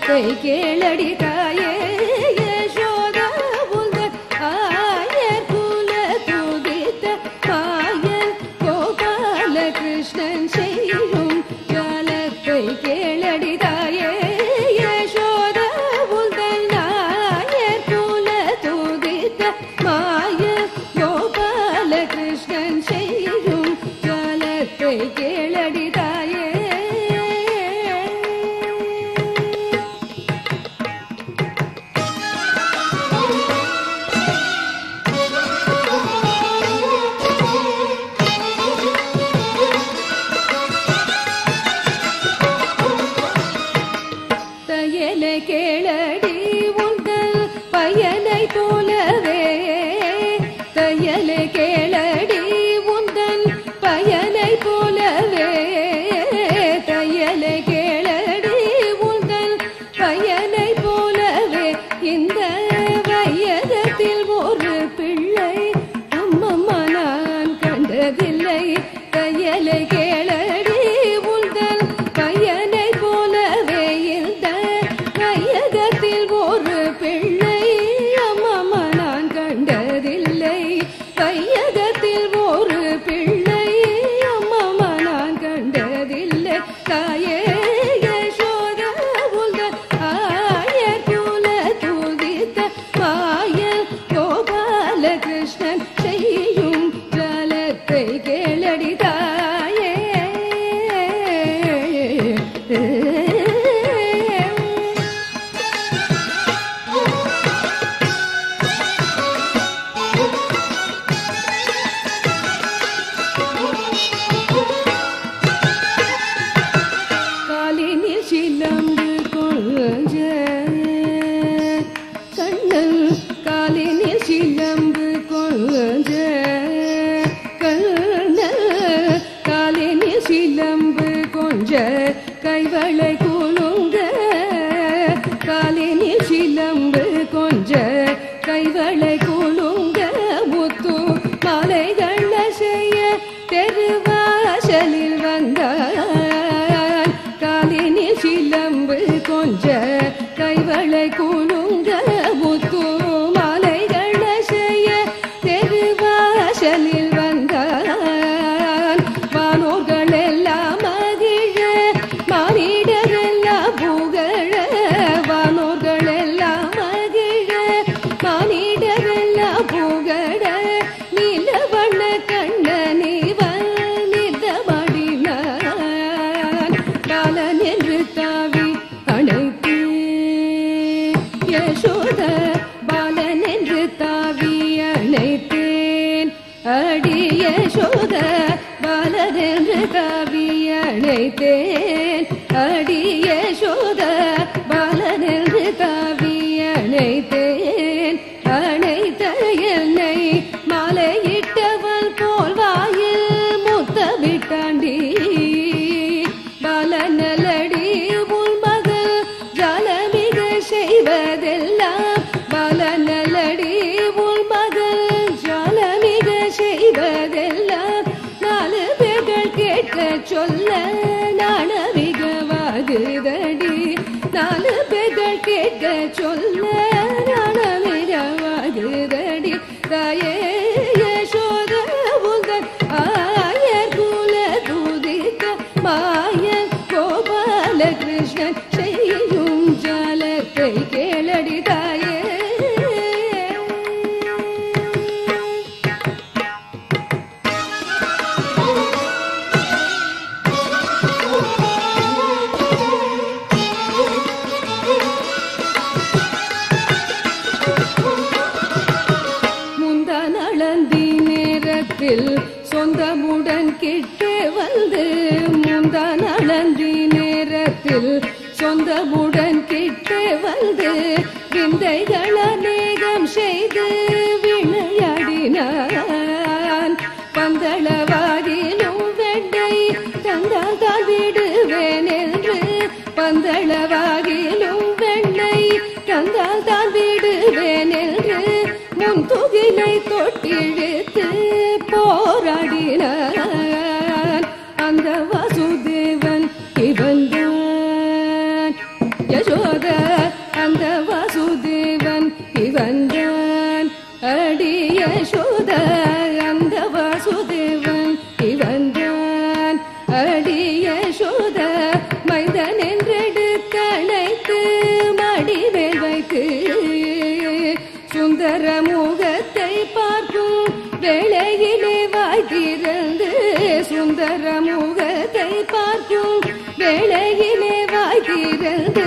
ஜலத்தை கேளடி தாயே யசோத உந்தன் ஆயர் குல துதித்த மாயன் கோபால கிருஷ்ணன் செய்யும் ஜலத்தை கேளடி தாயே யசோத உந்தன் ஆயர் குல துதித்த மாயன் கோபால கிருஷ்ணன் செய்யும் ஜலத்தை கேளடி தாயே கேளடி உந்தன் பயனை போலவே தையலை கேளடி உந்தன் பயனை போலவே தையலை கேளடி உந்தன் பயனை போலவே இந்த வையகத்தில் ஒரு பிள்ளை அம்மம்மா நான் கண்டதில்லை தையலை கேளடி உந்தன் பயனை போலவே இந்த வையகத்தில் ஒரு பிள்ளை அம்மம்மா நான் கண்டதில்லை வையகத்தில் ஒரு பிள்ளை அம்மம்மா நான் கண்டதில்லை தாயே யசோத உந்தன் ஆயர் குல துதித்த மாயன் கோபால கிருஷ்ணன் செய்யும் ஜலத்தை கேளடி தாயே சிலம்பு கொஞ்ச கண்ணன் காலினில் சிலம்பு கொஞ்ச கண்ணன் காலினில் சிலம்பு கொஞ்ச கைவளை குலுங்க காலினில் சிலம்பு கொஞ்ச கைவளை குலுங்க முத்து மாலைகள் செய்ய தெருவாசலில் வந்தார் காலினில் சிலம்பு கொஞ்ச கைவளை குலுங்க முத்து மாலைகள் செய்ய தெருவாசலில் வந்தான் வானோர்கள் எல்லாம் மகிழ மானிடரெல்லாம் புகழ வானோர்கள் எல்லாம் மகிழ மானிடரெல்லாம் புகழ நீலவண்ண கண்ணனிவன் நிதமடினான் காலன் என்று தாவி அணைத்து யசோத பாலன் என்று தாவி அணைத்தேன் அடி யசோத பாலன் என்று தாவி அணைத்தேன் அடி யசோத பாலன் என்று தாவி அணைத்தேன் அணைத்த என்னை மாலையிட்டவள் போல் வாயில் முத்தமிட்டாண்டி பாலநலடி உன் மகள் ஜாலமிக செய்வதெல்லாம் பாலநலடி உன் மகள் ஜாலமிக செய்வதெல்லாம் நாலு பேர்கள் கேட்க சொல்ல நாணமிகவாகுதடி நாலு பேர்கள் கேட்க சொல்ல நாணமிகவாகுதடி தாயே யசோத உந்தன் ஆயர் குல துதித்த மாயன் கோபால கிருஷ்ணன் செய்யும் ஜலத்தை கேளடி தாயே சொந்தமுடன் கிட்டே வந்து முந்தான் அளந்தி நேரத்தில் சொந்தமுடன் கிட்டே வந்து விந்தைகள் அநேகம் செய்து விளையாடினான் பந்தளவாகிலும் வெண்ணை தந்தால் தான் விடுவேன் என்று பந்தளவாகிலும் வெண்ணை தந்தால் தான் விடுவேன் என்று முன் துகிலை தொட்டிழுத்து போராடினான் அந்த வாசுதேவன் இவன்தான் யசோத யசோத அந்த வாசுதேவன் இவன்தான் அடி யசோத அந்த வாசுதேவன் இவன்தான் அடி யசோத மைந்தன் என்றெடுத்தணைத்து மடிவேல் வைத்து சுந்தர முகத்தை பார்க்கும் வேளையிலே வாய் திறந்து சுந்தர முகத்தை பார்க்கும் வேளையிலே வாய் திறந்து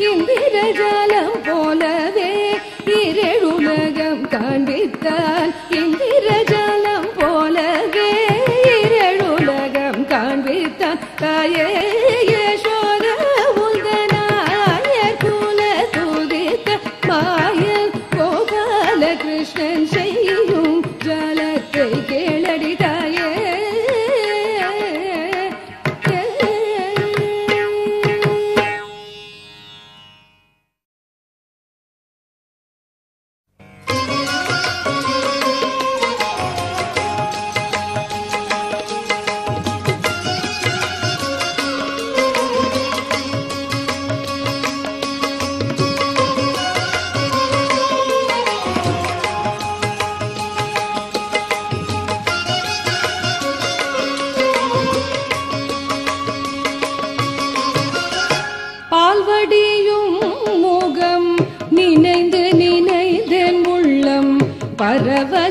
இந்திரஜாலம் போலவே இரேழுலகம் காண்பித்தான் இந்திரஜாலம் போலவே இரேழுலகம் காண்பித்தான் தாயே யசோத உந்தனாயர் குல துதித்த மாயன் கோபால கிருஷ்ணன் செய்யும் ஜாலத்தை கேளடி தாயே. பால்வடியும் முகம் நினைந்து நினைந்தேன் உள்ளம் பரவசமிகவாகுதே.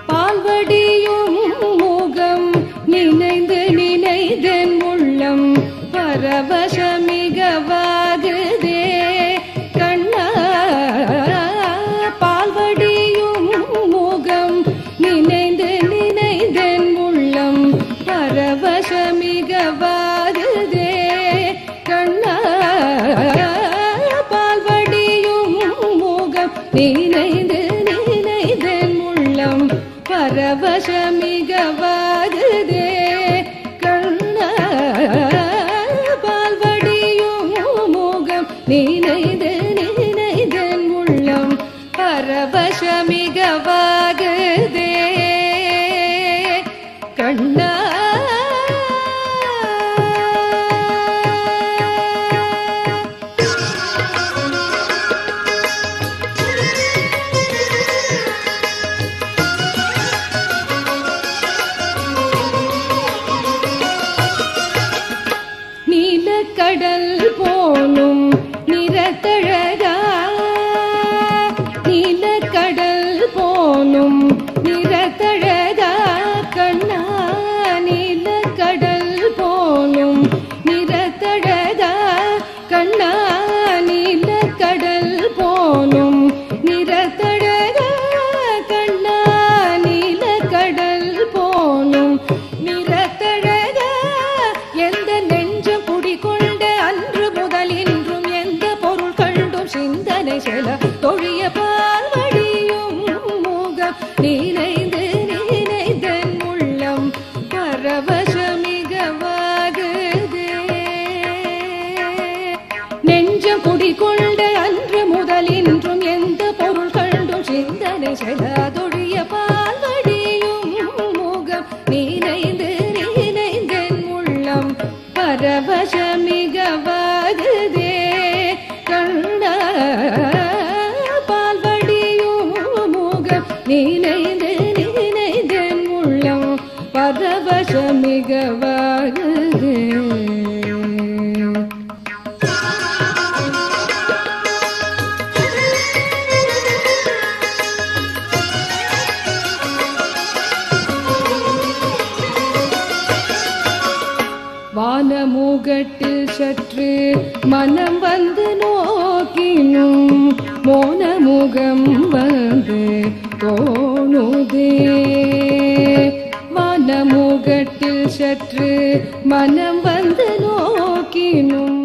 பால்வடியும் முகம் நினைந்து நினைந்தேன் உள்ளம் பரவசமிகவாகுதே. கண்ணா பால்வடியும் முகம் நினைந்து நினைந்தேன் உள்ளம் பரவசமிகவாகுதே. கண்ணா பால்வடியும் முகம் நினைந்து நினைந்தேன் உள்ளம் பரவசமிகவாகுதே. கண்ணா பால்வடியும் முகம் நினைந்து நினைந்தேன் உள்ளம் பரவசமிகவாகுதே. கண்ணா நீலக்கடல் போலும் நிறத்தழகா நீலக்கடல் போலும் நிறத்தழகா. கண்ணா நீலக்கடல் போலும் நிறத்தழகா. கண்ணா நீலக்கடல் போலும் நிறத்தழகா. கண்ணா நீலக்கடல் போலும் நிறத்தழகா. எந்த நெஞ்சம் குடிகொண்ட அன்று முதல் இன்றும் எந்த பொருள் கண்டும் சிந்தனை செல தொழிய பால்வடியும் முகம் நினைந்து நினைந்தன் உள்ளம் பரவசமிகவாகுதே. நெஞ்சம் குடிகொண்ட அன்று முதல் இன்றும் எந்த பொருள் கண்டும் சிந்தனை செல தொழிய பால்வடியும் முகம் நினைந்து நினைந்தன் உள்ளம் பரவசமிகவாகுதே. கண்ணா பால்வடியும் முகம் நினைந்து நினைந்தன் உள்ளம் பரவசமிகவாகுதே. வானமுகட்டில் சற்று மனம் வந்து நோக்கினும் மோனமுகம் வந்து தோணுதே. வானமுகட்டில் சற்று மனம் வந்து நோக்கினும்